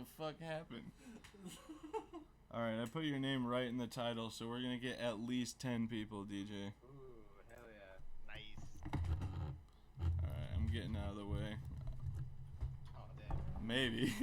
the fuck happened? Alright, I put your name right in the title, so we're gonna get at least 10 people, DJ. Ooh, hell yeah. Nice. Alright, I'm getting out of the way. Oh, damn. Maybe.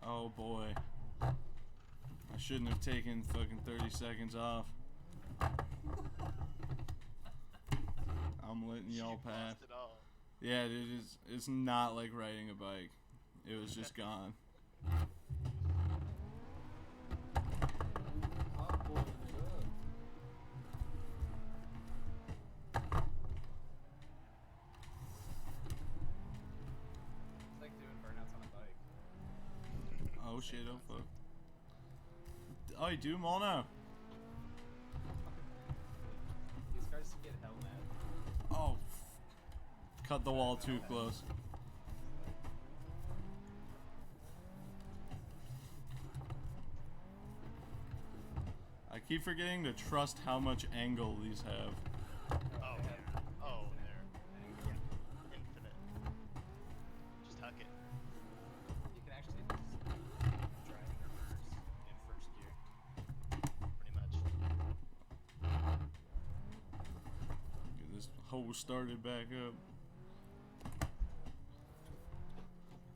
Oh boy. I shouldn't have taken fucking 30 seconds off. I'm letting y'all pass. Lost it all. Yeah, it's not like riding a bike. It was just gone. It's like doing burnouts on a bike. Oh shit, oh fuck. Oh, you do them all now? These cars get hell mad. Oh. Cut the wall too close. I keep forgetting to trust how much angle these have. Oh, yeah. Oh, there. Yeah. Infinite. Just huck it. You can actually just drive in reverse in first gear. Pretty much. Get this hole started back up.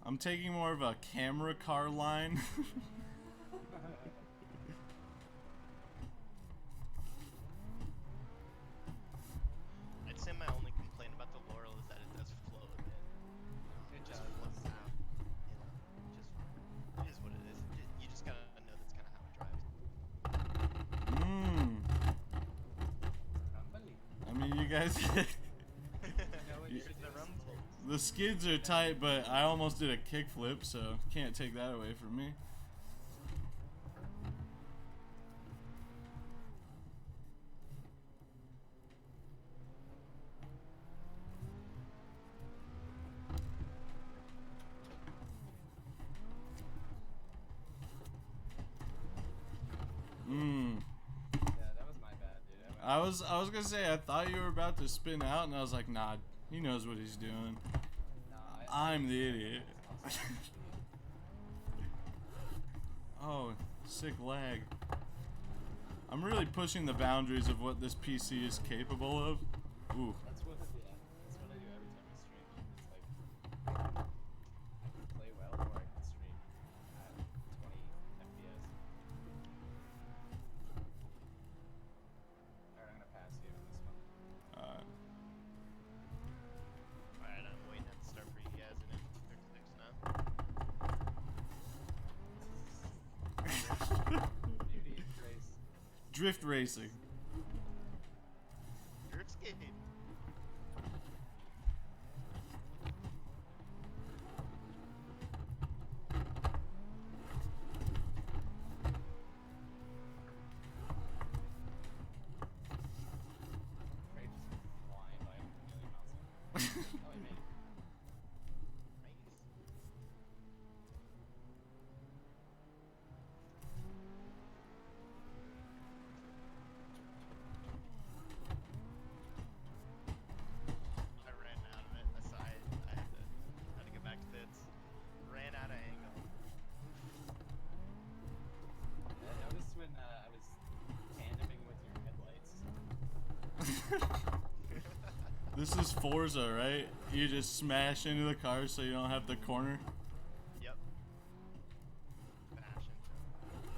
I'm taking more of a camera car line. I'd say my only complaint about the Laurel is that it does flow a bit. It just does. flows out. You know, just it is what it is. You just gotta know that's kind of how it drives. I mean, you guys. The skids are tight, but I almost did a kickflip, so can't take that away from me. Yeah, that was my bad, dude. I was gonna say I thought you were about to spin out, and I was like, nah, he knows what he's doing. Nah, I'm the idiot. Oh, sick lag. I'm really pushing the boundaries of what this PC is capable of. Ooh. That's what I do every time I stream. It's like I can play well or I can stream at 20 FPS. Alright, I'm gonna pass you on this one. Alright, I'm waiting at the start for you guys and then 36 now. Beauty race. Drift racing. Drift skating. Right, just flying by a million miles an hour. Oh, he made it. Nice. I ran out of it. Aside, I had to get back to pits. Ran out of angle. I noticed when I was tandeming with your headlights. This is Forza, right? You just smash into the car so you don't have to corner. Yep. Bash into it.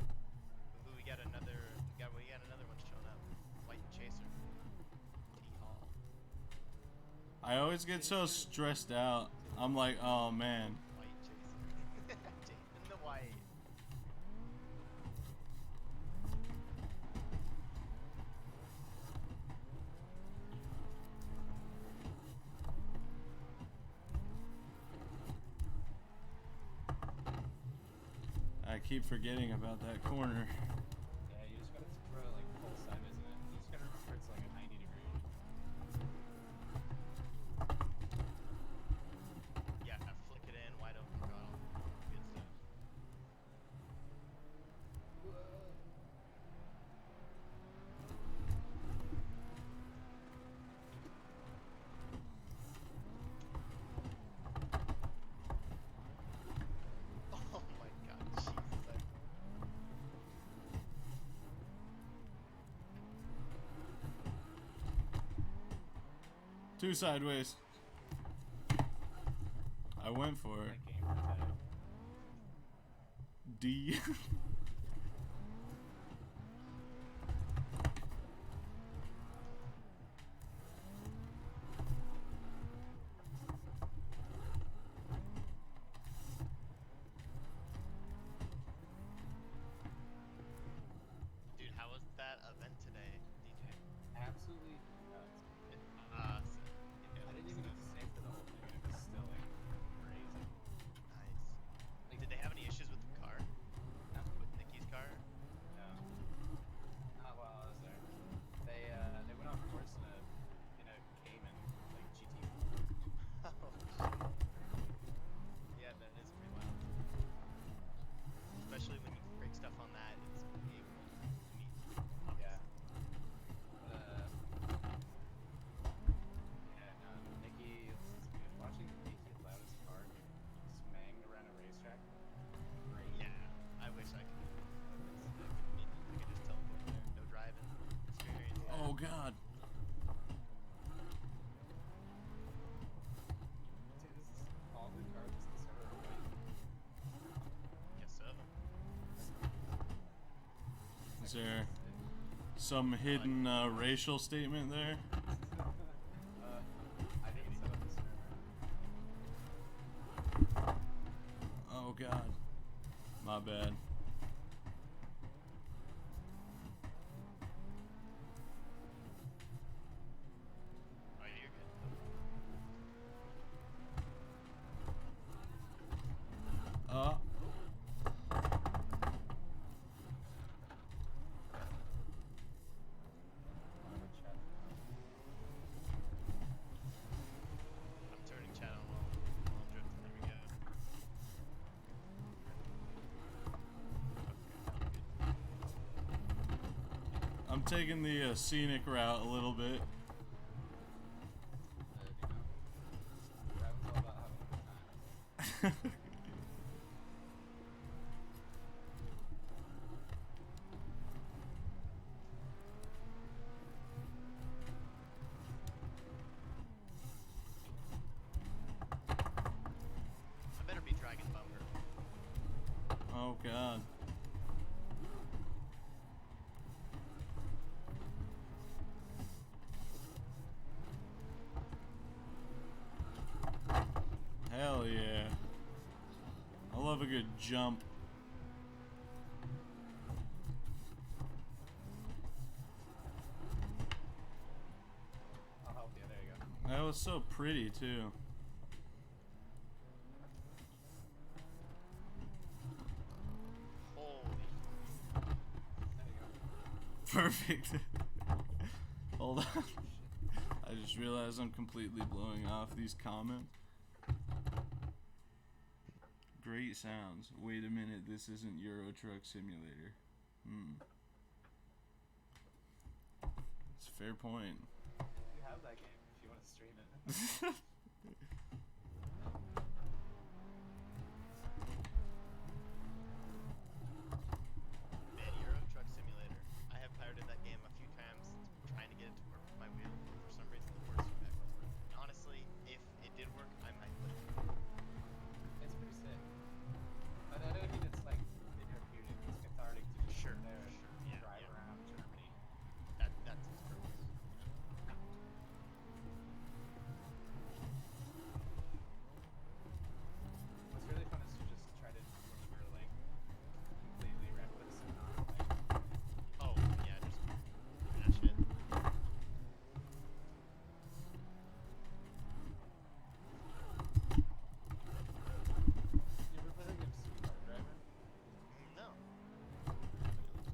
Ooh, we got another one showing up. White Chaser. T-Hall. I always get so stressed out. I'm like, oh man. White Chaser. Taking the white. I keep forgetting about that corner. Yeah, you just gotta throw it like full sideways in it. You just gotta remember it's like a 90 degree. Yeah, flick it in, wide open throttle. Good stuff. Two sideways. I went for it. Like gamer tag. D. Dude, how was that event today, DJ? Absolutely nuts. Uh, I didn't even get to stay for the whole thing, and it was still like crazy. Nice. Like, Did they have any issues with the car? no, With Nikki's car? no, not while I was there. They went off course in a Cayman like GT. Oh, shit. Yeah, that is pretty wild. Especially when you break stuff on that, it's able to meet. Yeah. Yeah, no, Nikki, watching Nikki allow his car smang around a racetrack. Great. Yeah, I wish I could. I could just teleport there. No driving experience. Oh god. Dude, this is all the cars in the server are white. Guess so. Is there some hidden racial statement there? I didn't set up the server. Oh god. My bad. Oh, you're good. I'm turning chat on while I'm drifting. There we go. I'm taking the scenic route a little bit. That was all about having a good time. I better be dragging Bumper. Oh god. Hell yeah. I love a good jump. I'll help you. There you go. That was so pretty too. Holy. There you go. Perfect. Hold on. I just realized I'm completely blowing off these comments. Great sounds. Wait a minute, this isn't Euro Truck Simulator. It's a fair point. You have that game if you want to stream it. Man, Euro Truck Simulator. I have pirated that game a few times trying to get it to work with my wheel. For some reason, the force feedback won't work. And honestly, if it did work, I might play it. It's pretty sick. But I don't mean it's like therapeutic. It's cathartic to just Sure, sit there and sure. Yeah, drive yeah. around Germany. That's its purpose. What's really fun is to just try to deliver like completely reckless and not like Oh, yeah, just mash it. You ever play the game Supercar Driver? No.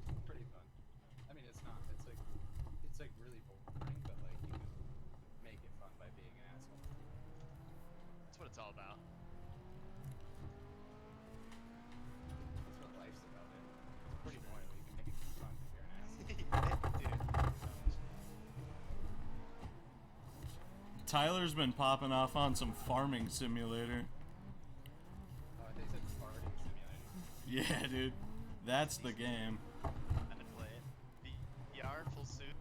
It's pretty fun. I mean, it's not. It's like really boring, but like you can make it fun by being an asshole. That's what it's all about. That's what life's about. It's pretty boring, but you can make it fun if you're an asshole. Dude. Tyler's been popping off on some farming simulator. Oh, they said farting simulator. Yeah, dude. That's the game. I'm gonna play it. VR, full suit.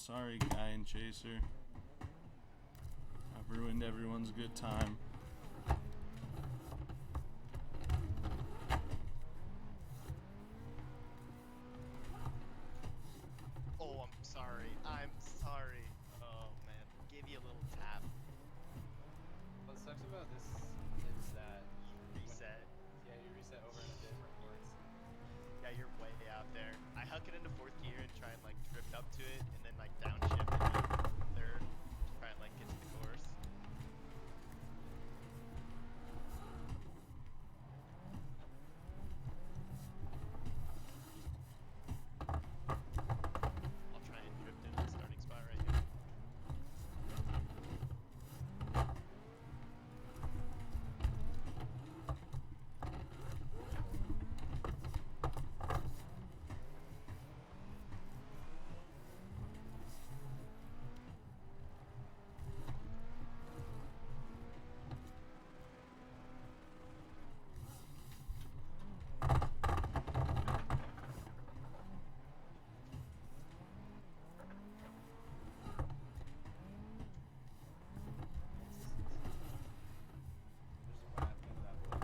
Sorry, guy and chaser. I've ruined everyone's good time. Oh, I'm sorry. I'm sorry. Oh man, gave you a little tap. What sucks about this is that Reset. yeah, you reset over in a different course. Yeah, you're way out there. I huck it into fourth gear and try and like drift up to it, and then like downshift into third, try and like get to the course. I'll try and drift into the starting spot right here. There's a whack into that boy.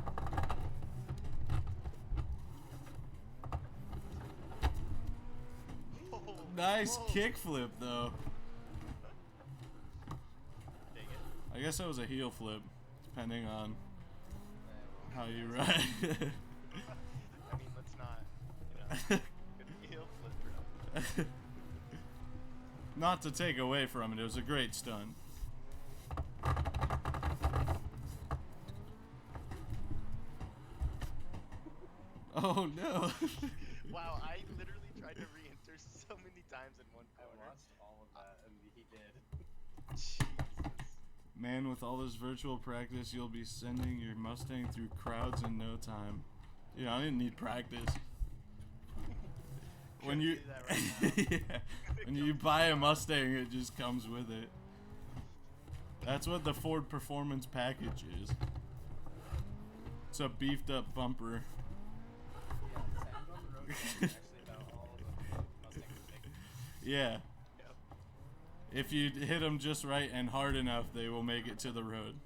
Oh, Nice whoa. kickflip, though. Dang it. I guess that was a heel flip, depending on Yeah, how you ride. I mean, let's not, you know, good heel flipper. Not to take away from it, it was a great stunt. Oh no. Wow, I literally tried to re-enter so many times in one I corner. watched all of that and he did. Jesus. Man, with all this virtual practice, you'll be sending your Mustang through crowds in no time. Yeah, I didn't need practice. When Couldn't you do that right now. yeah, when you buy a Mustang, it just comes with it. That's what the Ford Performance Package is. It's a beefed up bumper. Yeah, Sand on the Road is actually about all of the Mustang mistakes. Yeah. Yep. If you hit them just right and hard enough, they will make it to the road.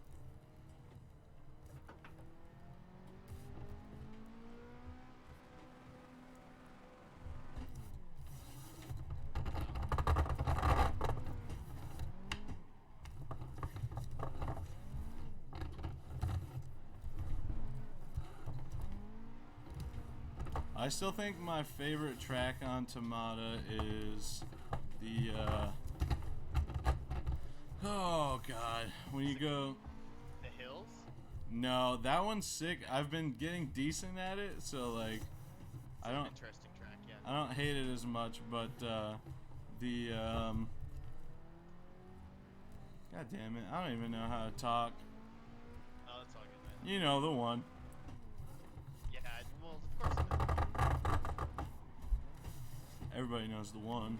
I still think my favorite track on Tamada is the oh god, when you go, The hills? no, that one's sick. I've been getting decent at it, so like It's I an don't interesting track, yeah. I don't hate it as much, but the god damn it, I don't even know how to talk. Oh, it's all good, man. You know the one. Yeah, well, of course it is. Everybody knows the one.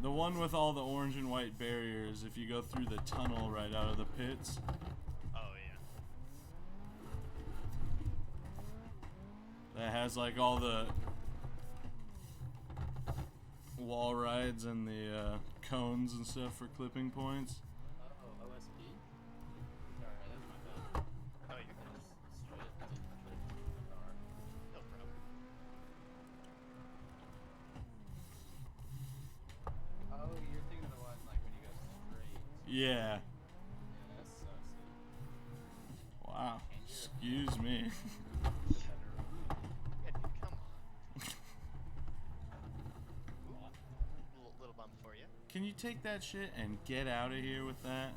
The one with all the orange and white barriers, if you go through the tunnel right out of the pits. Oh, yeah. That has like all the wall rides and the cones and stuff for clipping points. Oh, OSP? Sorry, that's my bad. Oh, you're I good. just straight the car. No problem. Oh, you're thinking of the one like when you go straight. Yeah. Yeah, that sucks. Wow. Excuse me. Yeah, dude, come on. Ooh, little bump for you. Can you take that shit and get out of here with that?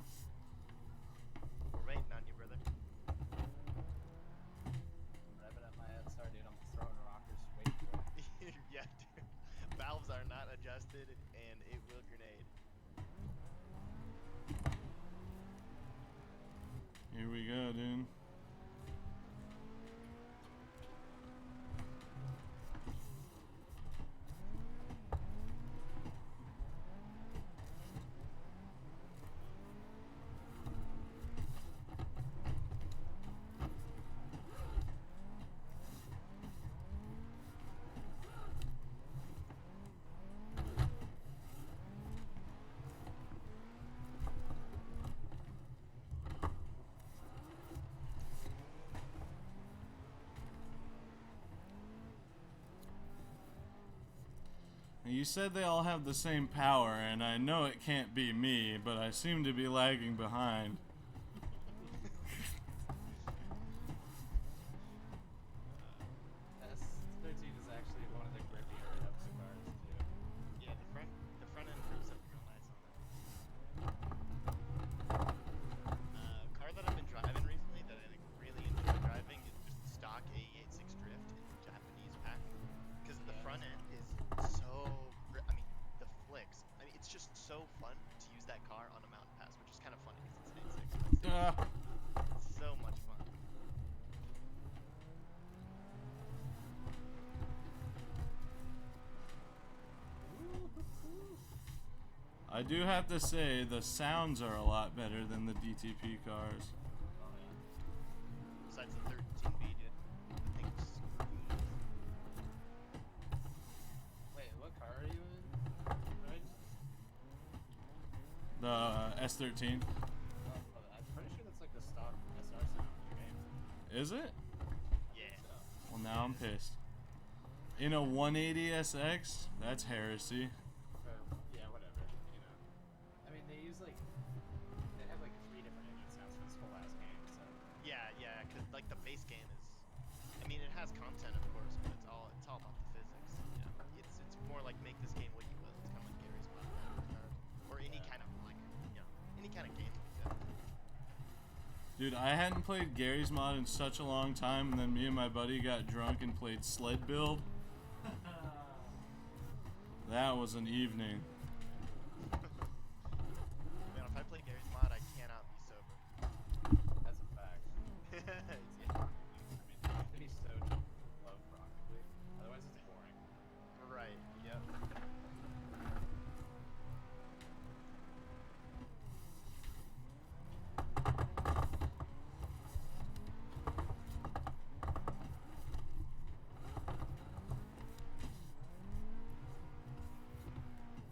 We're waiting on you, brother. Revving up my head. Sorry, dude. I'm throwing rockers. Waiting for it. Yeah, dude. Valves are not adjusted, and it will grenade. Here we go, dude. you said they all have the same power, and I know it can't be me, but I seem to be lagging behind. S13 is actually one of the grippier Epsa cars too. Yeah, the front end grips up real nice on that. Car that I've been driving recently that I really enjoy driving is just the stock A86 Drift in the Japanese pack, because the front end is so. I mean, the flicks. I mean, it's just so fun to use that car on a mountain pass, which is kind of funny because it's an 86. It's so much fun. I do have to say, the sounds are a lot better than the DTP cars. Oh yeah. Besides the 13B, dude. The thing's smooth. Wait, what car are you in? Right? The S13. I'm pretty sure that's like the stock SR sound in your game. Is it? Yeah. So, Well, now I'm pissed. In a 180SX? That's heresy. yeah, whatever. You know. I mean, they use like they have like 3 different engine sounds for this whole ass game. So Yeah, because like the base game is, I mean, it has content of course, but it's all about the physics. You know, it's more like make this game what you will. It's kind of like Gary's Mod in that regard, or any kind of like, you know, any kind of game to be good. Dude, I hadn't played Gary's Mod in such a long time, and then me and my buddy got drunk and played Sled Build. That was an evening. Man, if I play Gary's Mod, I cannot be sober. that's a fact. Yeah. I mean, you have to be so low practically, otherwise it's boring. Right. Yep.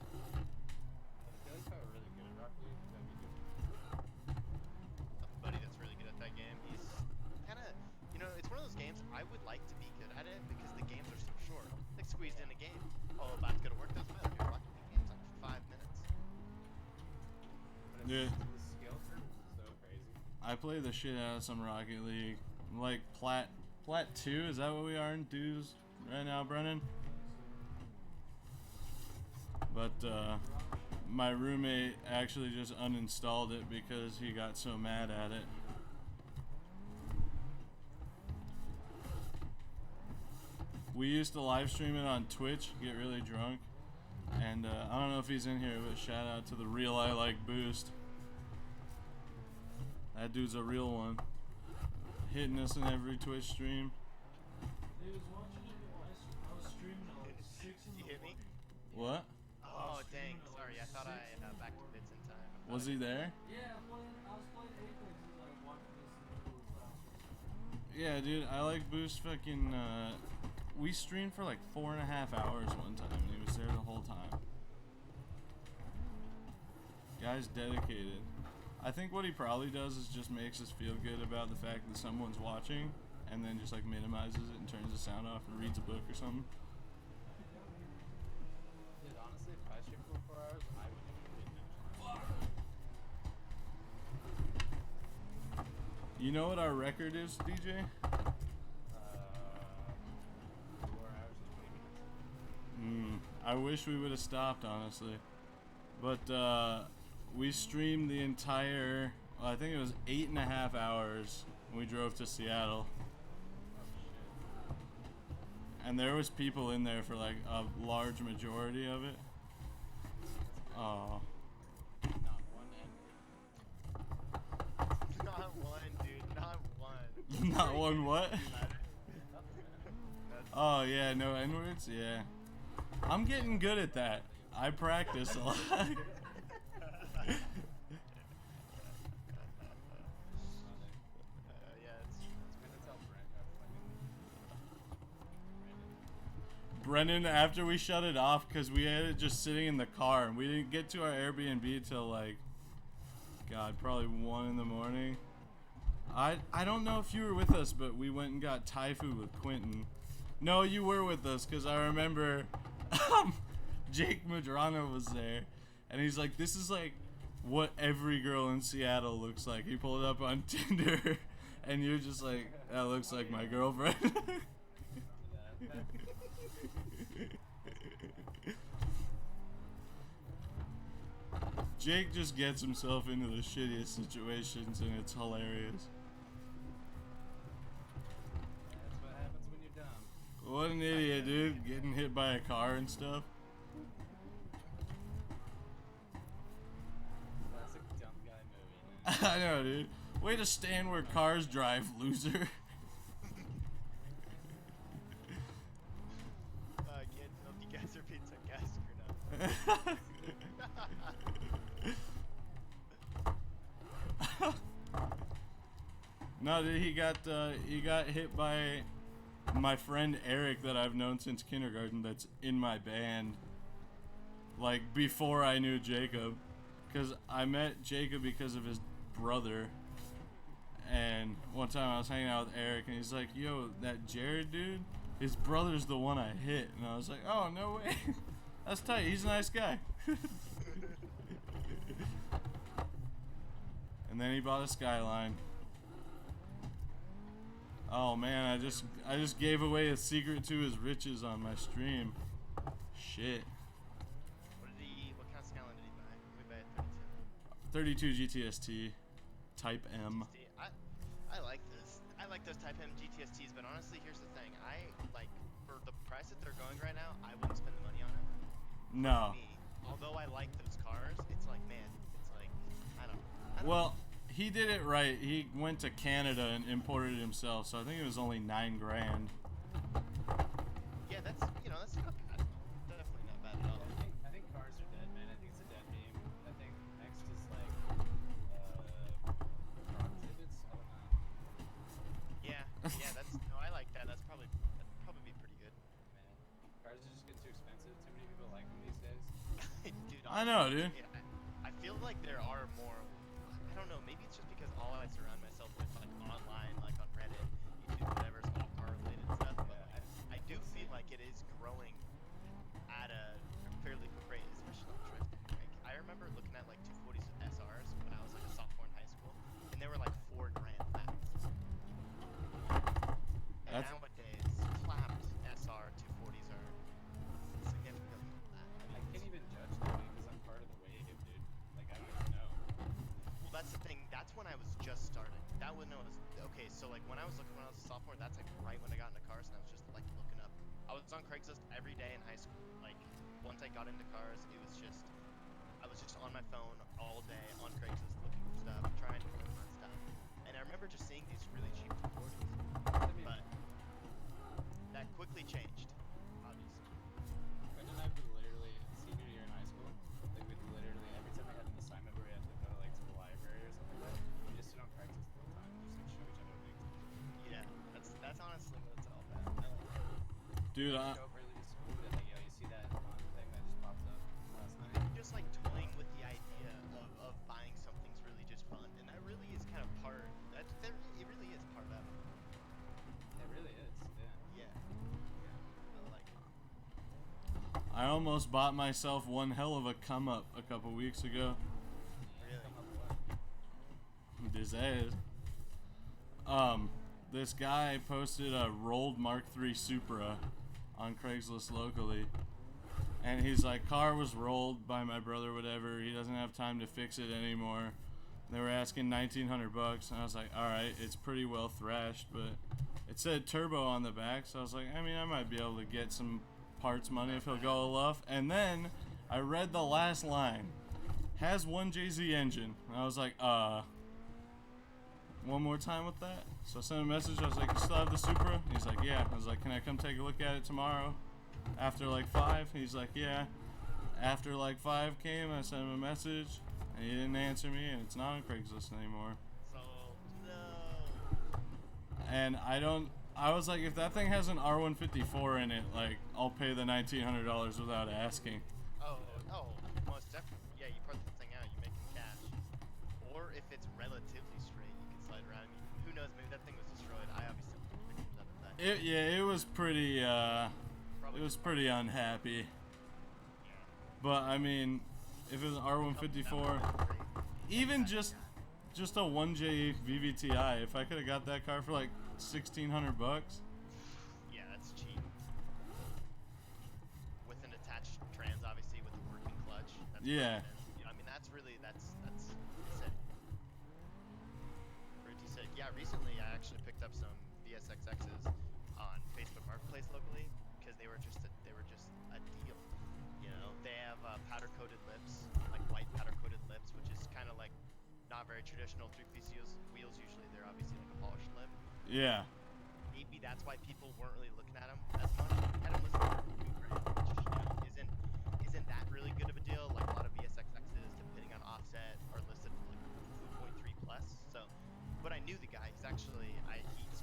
I feel like if I were really good at Rocket League, that'd be good. A buddy that's really good at that game. He's kind of, you know, it's one of those games I would like to be good at it because the games are so short. Like squeezed in a game. Oh, about to go to work, doesn't matter. Dude, Rocket League game's like 5 minutes. But it's, Yeah. the skill curve is so crazy. I play the shit out of some Rocket League. Like Plat 2, is that what we are in dues right now, Brennan? But my roommate actually just uninstalled it because he got so mad at it. We used to live stream it on Twitch, get really drunk, and I don't know if he's in here, but shout out to the real I Like Boost. That dude's a real one, hitting us in every Twitch stream. They was watching it while I was streaming at like 6 in Did the you hit me? What? Oh, dang. Sorry, I thought I back to bits in time. I thought Was I- he there? Yeah, I was playing Apex and like watching this in the middle of class. Yeah, dude, I Like Boost fucking, we streamed for like 4.5 hours one time, and he was there the whole time. Guy's dedicated. I think what he probably does is just makes us feel good about the fact that someone's watching, and then just like minimizes it and turns the sound off and reads a book or something. Dude, honestly, if I streamed for 4 hours, I would have You know what our record is, DJ? 4 hours and 20 minutes. I wish we would have stopped, honestly. But we streamed the entire, well, I think it was 8.5 hours when we drove to Seattle. And there was people in there for like a large majority of it. Oh. Not one ended. Not one, dude. Not one. Not one what? That's, Oh yeah, no N-words? Yeah. I'm getting good at that. I practice a lot. yeah, it's I'm gonna tell Brent Brennan, after we shut it off, because we had it just sitting in the car, and we didn't get to our Airbnb till like, God, probably 1 in the morning. I don't know if you were with us, but we went and got Thai food with Quentin. No, you were with us, because I remember Jake Madrano was there, and he's like, "This is like what every girl in Seattle looks like." He pulled it up on Tinder, and you're just like, "That looks like my girlfriend." Jake just gets himself into the shittiest situations, and it's hilarious. That's what happens when you're dumb. What an idiot, dude. Getting hit by a car and stuff. Classic dumb guy movie, man. I know, dude. Way to stand where cars drive, loser. I can't tell if you guys are being sarcastic or not. No, dude, he got hit by my friend Eric that I've known since kindergarten. That's in my band. Like before I knew Jacob, because I met Jacob because of his brother. And one time I was hanging out with Eric, and he's like, "Yo, that Jared dude, his brother's the one I hit." And I was like, "Oh, no way." That's tight. He's a nice guy. And then he bought a Skyline. Oh man, I just gave away a secret to his riches on my stream. Shit. What kind of Skyline did he buy? Did he buy a 32? 32 GTST, Type M. See, I like this. I like those Type M GTSTs, but honestly, here's the thing. I like for the price that they're going right now, I wouldn't spend the money on it. No. Me, although I like those cars, it's like, man, it's like I don't know. Well, he did it right. He went to Canada and imported it himself, so I think it was only $9 grand. Yeah, that's that's not bad. Definitely not bad at all. I think cars are dead, man. I think it's a dead meme. I think next is like car exhibits. I don't know. Yeah, that's no, I like that. That'd probably be pretty good. Man, cars are just getting too expensive. Too many people like them these days. Dude, I know, dude. Yeah, I feel like there are more. I don't know. Maybe it's just because all I surround myself with, like online, like on Reddit, YouTube, whatever, it's all car related stuff. But Yeah, I do feel like it is growing at a fairly quick rate, especially on drifting. Like, I remember looking at like 240s with SRs when I was like a sophomore in high school, and they were like $4 grand max. And That's- nowadays, clapped SR 240s are significantly more than that. I can't even judge that because I'm part of the wave, dude. Like I don't even know. Well, that's the thing. That's when I was just starting. That when I was okay. So like when I was a sophomore, that's like right when I got into cars, and I was just like looking up. I was on Craigslist every day in high school. Like once I got into cars, I was just on my phone all day on Craigslist looking for stuff, trying to find stuff. And I remember just seeing these really cheap 240s, but that quickly changed, obviously. Brendan and I would literally, senior year in high school, like we'd literally, every time we had an assignment where we had to go like to the library or something like that, we just sit on Craigslist all the time and just like show each other things. Yeah, that's honestly what it's all about. I like it. Dude, You show up early to school and like, yo, you see that fun thing that just popped up last night? Just like toying with the idea of buying something's really just fun, and that really is kind of part. It really is part of it. It really is, yeah. Yeah. I like it. I almost bought myself one hell of a come up a couple weeks ago. Really? Come up with what? This is. This guy posted a rolled Mark III Supra on Craigslist locally. And he's like, car was rolled by my brother, whatever. He doesn't have time to fix it anymore. They were asking $1,900, and I was like, all right, it's pretty well thrashed, but it said turbo on the back, so I was like, I mean, I might be able to get some parts money if he'll go enough. And then I read the last line, has 1JZ engine. And I was like, one more time with that? So I sent a message, I was like, you still have the Supra? He's like, yeah. I was like, can I come take a look at it tomorrow? After like 5? He's like, yeah. After like 5 came, I sent him a message, and he didn't answer me, and it's not on Craigslist anymore. So no. And I was like, if that thing has an R154 in it, like, I'll pay the $1,900 without asking. Oh, most definitely. Yeah, you part the thing out, you make it cash. Or if it's relatively straight, you can slide around. I mean, who knows? Maybe that thing was destroyed. I obviously don't know pictures of it. It was pretty, Probably it was just pretty unhappy. Yeah. But I mean, if it was an R154, even just a 1J VVTi, if I could have got that car for like $1,600. Yeah, that's cheap. With an attached trans, obviously, with a working clutch. That's Yeah. I mean, that's sick. Pretty sick. Yeah, recently I actually picked up some VSXXs on Facebook Marketplace locally because they were just a deal. You know, they have powder coated lips, like white powder coated lips, which is kind of like not very traditional three-piece wheels. Usually they're obviously like a polished lip. Yeah. Maybe that's why people weren't really looking at them as much. Had them listed for new brand, which isn't that really good of a deal. Like a lot of VSXXs, depending on offset, are listed for like 2.3 plus. So, but I knew the guy. He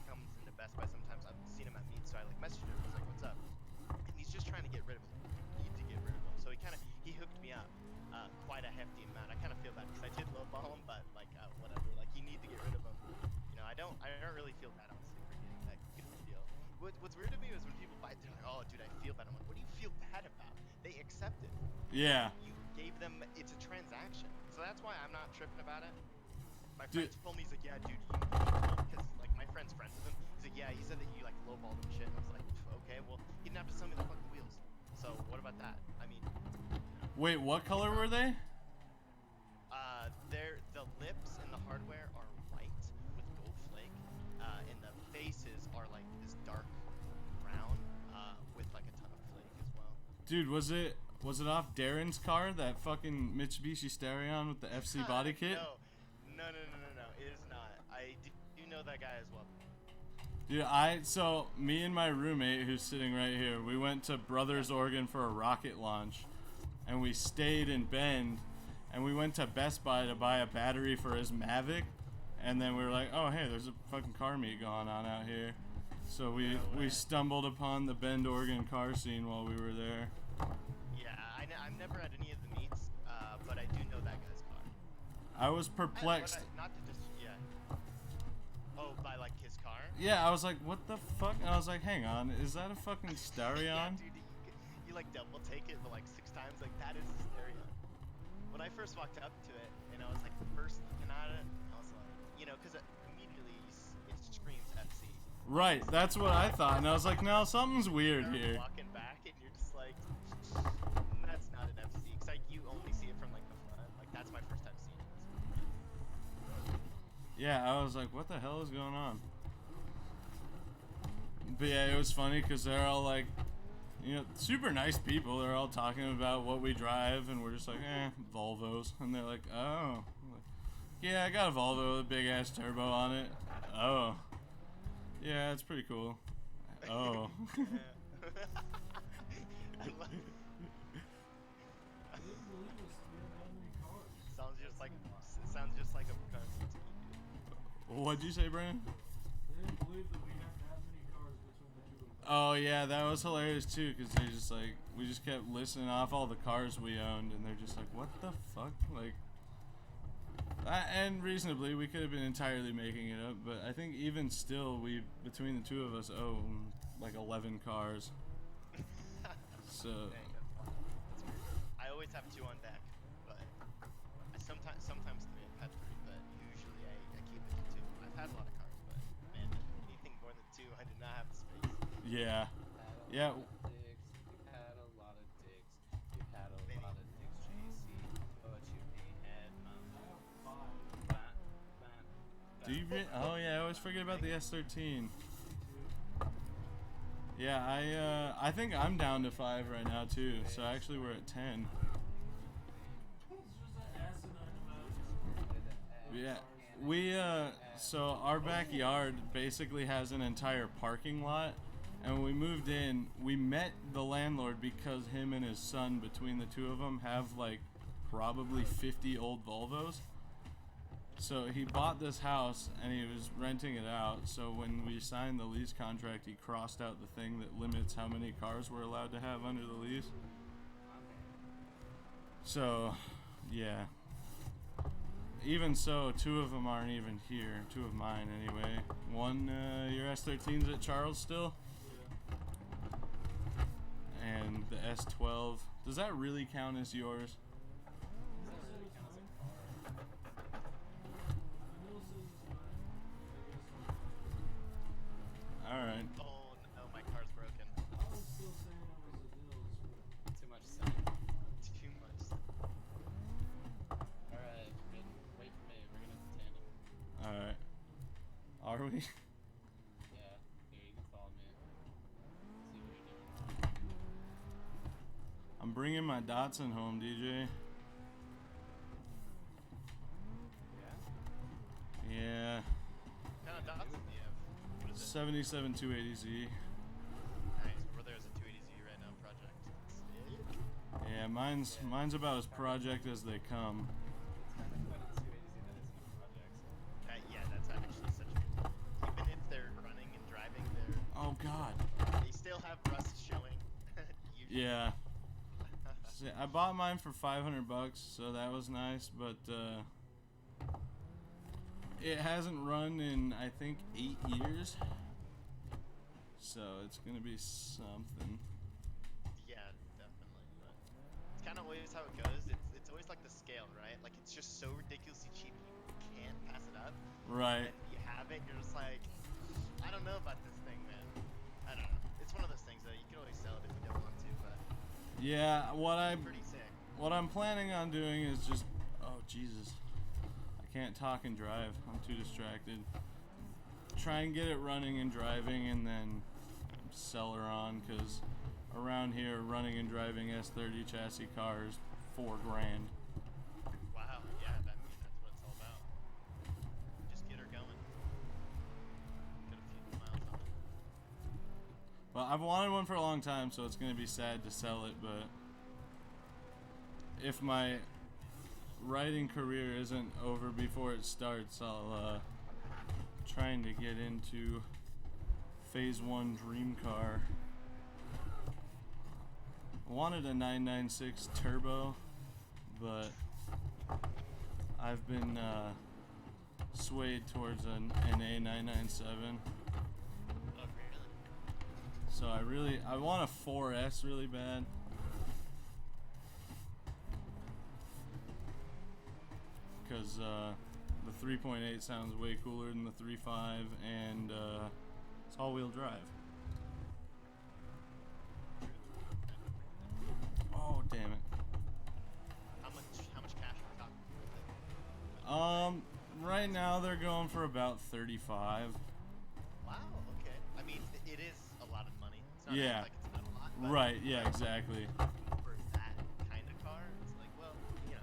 comes into Best Buy sometimes. I've seen him at meets, so I like messaged him. I was like, "What's up?" And he's just trying to get rid of them. He needs to get rid of them. So he hooked me up quite a hefty amount. I kind of feel bad because I did lowball him, but like whatever. Like you need to get rid of them. You know, I don't really feel bad honestly for getting that good of a deal. What's weird to me is when people buy it, they're like, "Oh, dude, I feel bad." I'm like, "What do you feel bad about? They accept it. Yeah. You gave them. It's a transaction. So that's why I'm not tripping about it." My Dude. friend told me, he's like, "Yeah, dude, because like my friend's friends with him. He's like, yeah, he said that you like lowballed him and shit." And I was like, "Okay, well, he didn't have to sell me the fucking wheels. So what about that? I mean." Wait, what color were they? The lips and the hardware are white with gold flake, and the faces are like this dark brown with like a ton of flake as well. Dude, was it off Darren's car, that fucking Mitsubishi Starion with the FC body kit? No. It is not. I do know that guy as well. Dude, so me and my roommate, who's sitting right here, we went to Brothers, Oregon for a rocket launch, and we stayed in Bend, and we went to Best Buy to buy a battery for his Mavic, and then we were like, oh hey, there's a fucking car meet going on out here. So we stumbled upon the Bend, Oregon car scene while we were there. Yeah, I've never had any of the meets, but I do know that guy's car. I was perplexed. Oh, by like his car? Yeah, I was like, what the fuck? And I was like, hang on, is that a fucking Starion? Yeah, dude, you like double take it, but like 6 times, like that is a stereo. When I first walked up to it, and I was like first looking at it, I was like, you know, because immediately it screams FC. Right, that's what I thought, and I was like, no, something's weird here. Walking back, and you're just like, that's not an FC, because like you only see it from like the front. Like that's my first time seeing it. Yeah, I was like, what the hell is going on? But yeah, it was funny because they're all like, you know, super nice people. They're all talking about what we drive, and we're just like, Volvos. And they're like, oh. I'm like, yeah, I got a Volvo with a big ass turbo on it. Oh. Yeah, it's pretty cool. Oh. I love it. Sounds just like a What'd you say, Brandon? They didn't believe that we have to have many cars between the two of them. Oh yeah, that was hilarious too, because they just like, we just kept listing off all the cars we owned, and they're just like, what the fuck? Like, and reasonably, we could have been entirely making it up, but I think even still, we, between the two of us, own like 11 cars. So. Dang, that's weird. I always have 2 on deck, but sometimes 3. I've had 3, but usually I keep it to 2. I've had a lot of cars, but man, anything more than 2, I did not have the space. Yeah. Yeah. You've had a lot of dicks. You've had a lot of dicks, JC. But you ain't had none. Do you oh yeah, I always forget about the S13. Yeah, I think I'm down to 5 right now too. So actually we're at 10. Yeah, we so our backyard basically has an entire parking lot, and when we moved in, we met the landlord because him and his son, between the two of them, have like probably 50 old Volvos. So he bought this house and he was renting it out. So when we signed the lease contract, he crossed out the thing that limits how many cars we're allowed to have under the lease. So, yeah. Even so, 2 of them aren't even here. 2 of mine, anyway. One, your S13's at Charles still? And then the S12. Does that really count as yours? Does that really count as a car? Vanilla says it's mine. I guess All right. Oh no, my car's broken. I was still saying it was a Dills, but Too much sun. Too much. Alright, wait for me. We're gonna tandem. All right. Are we? Yeah, here, you can follow me. See what you're doing. I'm bringing my Datsun home, DJ. Yeah? Yeah. What kind of Datsun do you have? What is it? 77 280Z. Nice. We're there as a 280Z right now project. Sick. Yeah, mine's about as project as they come. It's kind of fun at 280Z that isn't a project. Yeah, that's actually such a. Even if they're running and driving, Oh God. they still have rust showing. Usually. Yeah. See, I bought mine for $500, so that was nice, but it hasn't run in I think 8 years. So it's gonna be something. Yeah, definitely. But it's kind of always how it goes. It's always like the scale, right? Like it's just so ridiculously cheap you can't pass it up. Right. And you have it, you're just like, I don't know about this thing, man. I don't know. It's one of those things that you can always sell it if you don't want to, but Yeah. it's pretty sick. What I'm planning on doing is just, oh Jesus, I can't talk and drive. I'm too distracted. Try and get it running and driving, and then sell her on, because around here, running and driving S30 chassis cars, $4 grand. Wow, yeah, that's what it's all about. Just get her going. Get a few miles on it. Well, I've wanted one for a long time, so it's gonna be sad to sell it, but if my riding career isn't over before it starts, I'll trying to get into phase 1 dream car. I wanted a 996 turbo, but I've been swayed towards an A997. Oh, really? So I want a 4S really bad. Because the 3.8 sounds way cooler than the 3.5, and it's all-wheel drive. Oh, damn it. How much cash are we talking? Right now they're going for about 35. Wow, okay. I mean, it is a lot of money. It's not Yeah. like it's not a lot, but Right, yeah, exactly. for that kind of car, it's like, well, you know.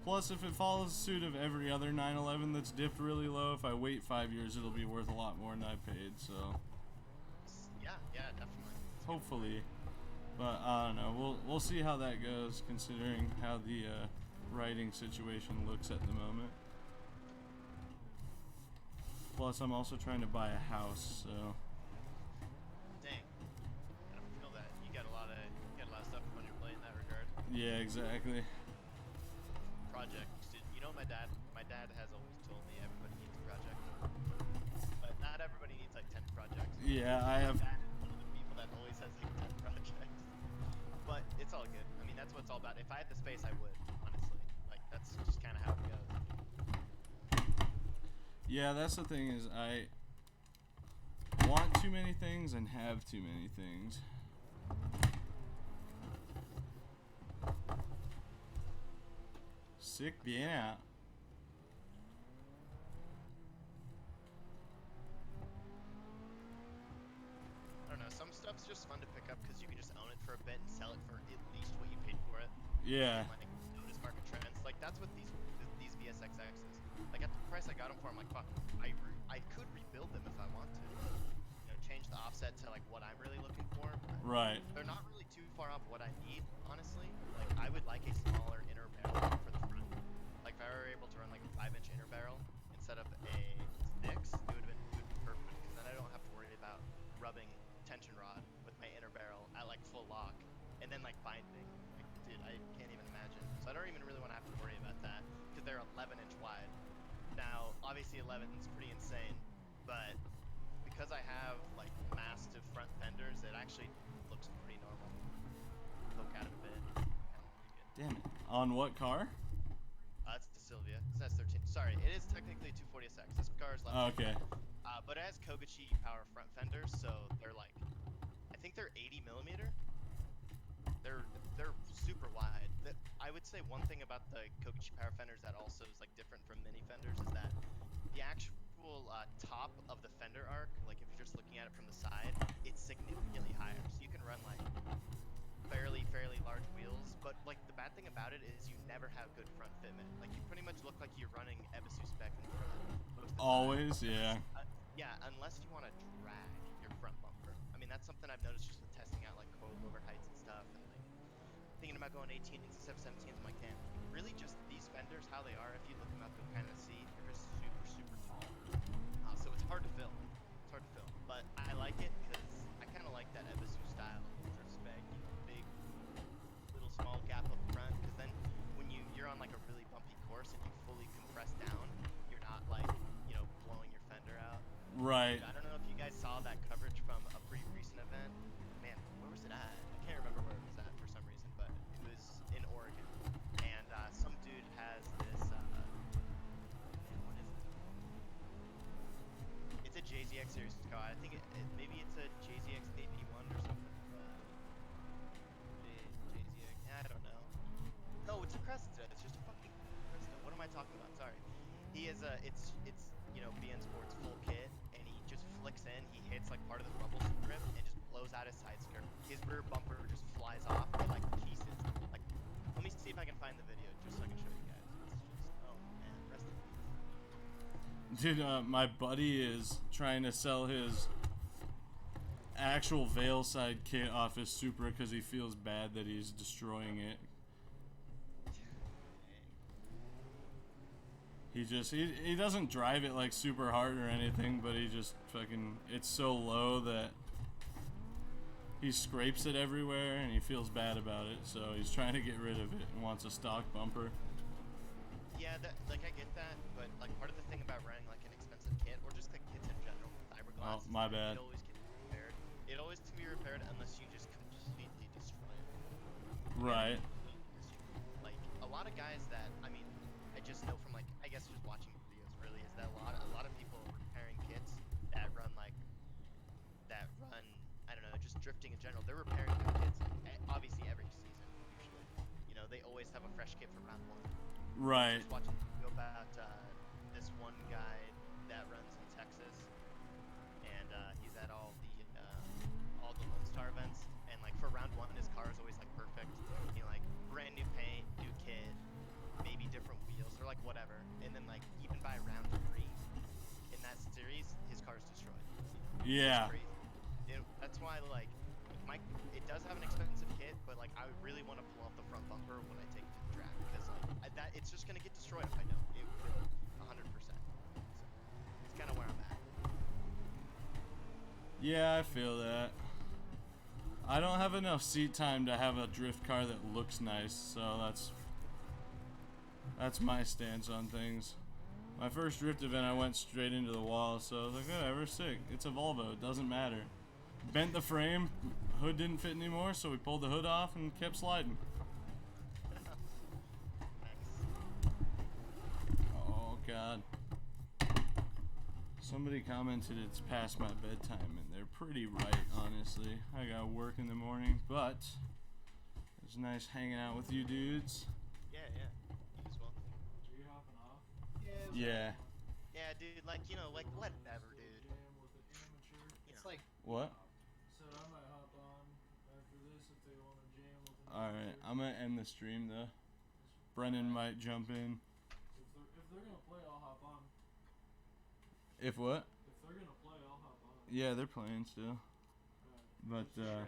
Plus, if it follows suit of every other 911 that's dipped really low, if I wait 5 years, it'll be worth a lot more than I paid, so Yeah, definitely. hopefully. But I don't know. We'll see how that goes, considering how the writing situation looks at the moment. Plus, I'm also trying to buy a house, so Dang. I don't feel that. You got a lot of stuff on your plate in that regard. yeah, exactly. Project. You know, my dad has always told me everybody needs a project, but not everybody needs like 10 projects. Yeah, I have. My dad is one of the people that always has like 10 projects. But it's all good. I mean, that's what it's all about. If I had the space, I would, honestly. Like, that's just kind of how it goes. Yeah, that's the thing is I want too many things and have too many things. Sick bien out. I don't know. Some stuff's just fun to pick up because you can just own it for a bit and sell it for at least what you paid for it. Yeah. And, like, notice market trends. Like, that's what these VSXXs. Like, at the price I got them for, I'm like, fuck. I could rebuild them if I want to. You know, change the offset to like what I'm really looking for. Right. They're not really too far off what I need, honestly. Like, I would like a smaller inner barrel for the front. Like, if I were able to run like a 5-inch inner barrel instead of a 6, it would be perfect. Because then I don't have to worry about rubbing tension rod with my inner barrel at like full lock, and then like binding. Like, dude, I can't even imagine. So I don't even really want to have to worry about that because they're 11-inch wide. Now, obviously 11 is pretty insane, but because I have like massive front fenders, it actually looks looks pretty normal. Poke out of a bit. Kind of like it. Damn it. On what car? It's the Sylvia. It's an S13. Sorry, it is technically 240SX. This car is left. Oh, okay. But it has Koguchi power front fenders, so they're like, I think they're 80 millimeter. They're super wide. I would say one thing about the Koguchi power fenders that also is like different from mini fenders is that the actual top of the fender arc, like if you're just looking at it from the side, it's significantly higher. So you can run like fairly large wheels, but like the bad thing about it is you never have good front fitment. Like you pretty much look like you're running Ebisu spec in front most of the Always, time. yeah. Yeah, unless you want to drag your front bumper. I mean, that's something I've noticed just with testing out like coilover heights and stuff, and like thinking about going 18 instead of 17. I'm like, damn, really just these fenders, how they are, if you look them up, you'll kind of see they're just super tall. So it's hard to film. It's hard to film, but I like it because I kind of like that Ebisu style drift spec, you know, big little small gap up front. Because then when you're on like a really bumpy course and you fully compress down, you're not like, you know, blowing your fender out. Right. I don't know if you guys saw that coverage from a pretty recent event. Man, where was it at? I can't remember where it was at for some reason, but it was in Oregon. And some dude has this, man, what is it? It's a JZX series car. I think maybe it's a JZX 81 or something. JZX, I don't know. No, it's a Cresta. It's just a fucking Cresta. What am I talking about? Sorry. He is it's you know, BN Sports full kit, and he just flicks in, he hits like part of the rumble strip and just blows out his side skirt. His rear bumper just flies off in like pieces. Like, let me see if I can find the video just so I can show you guys. It's just, oh man, rest in peace. Dude, my buddy is trying to sell his actual Veil side kit off his Supra because he feels bad that he's destroying it. He doesn't drive it like super hard or anything, but he just fucking, it's so low that he scrapes it everywhere and he feels bad about it, so he's trying to get rid of it and wants a stock bumper. Yeah, like I get that, but like part of the thing about running like an expensive kit or just like kits in general, fiberglass. Oh, my bad. It always can be repaired. It always can be repaired unless you just completely destroy it. Right. Like a lot of guys that I mean, I just know from like I guess just watching videos really is that a lot of people repairing kits that run I don't know, just drifting in general. They're repairing their kits obviously every season usually. You know, they always have a fresh kit for round one. Right. Just watching a video about this one guy that runs in Texas, and he's at all the Lone Star events, and like for round one, his car is always like perfect. You know, like brand new paint, new kit, maybe different wheels or like whatever, and then like even by round 3 in that series, his car is destroyed. Yeah. It's crazy. That's why like it does have an expensive kit, but like I really want to pull off the front bumper when I take it to the track because like that it's just gonna get destroyed if I don't. It will, 100%. So it's kind of where I'm at. Yeah, I feel that. I don't have enough seat time to have a drift car that looks nice, so that's my stance on things. My first drift event, I went straight into the wall, so I was like, whatever, sick. It's a Volvo, it doesn't matter. Bent the frame, hood didn't fit anymore, so we pulled the hood off and kept sliding. Oh, God. Somebody commented it's past my bedtime, and they're pretty right, honestly. I got work in the morning, but it's nice hanging out with you dudes. Yeah. You as well. Are you hopping off? Yeah. Yeah, dude. Like you know, like whatever, dude. Jam with an amateur. It's like What? Said I might hop on after this if they want to jam with an Alright, amateur. I'm gonna end the stream though. Brennan might jump in. If they're gonna play, I'll hop on. If what? If they're gonna play, I'll hop on. Yeah, they're playing still. Alright. But,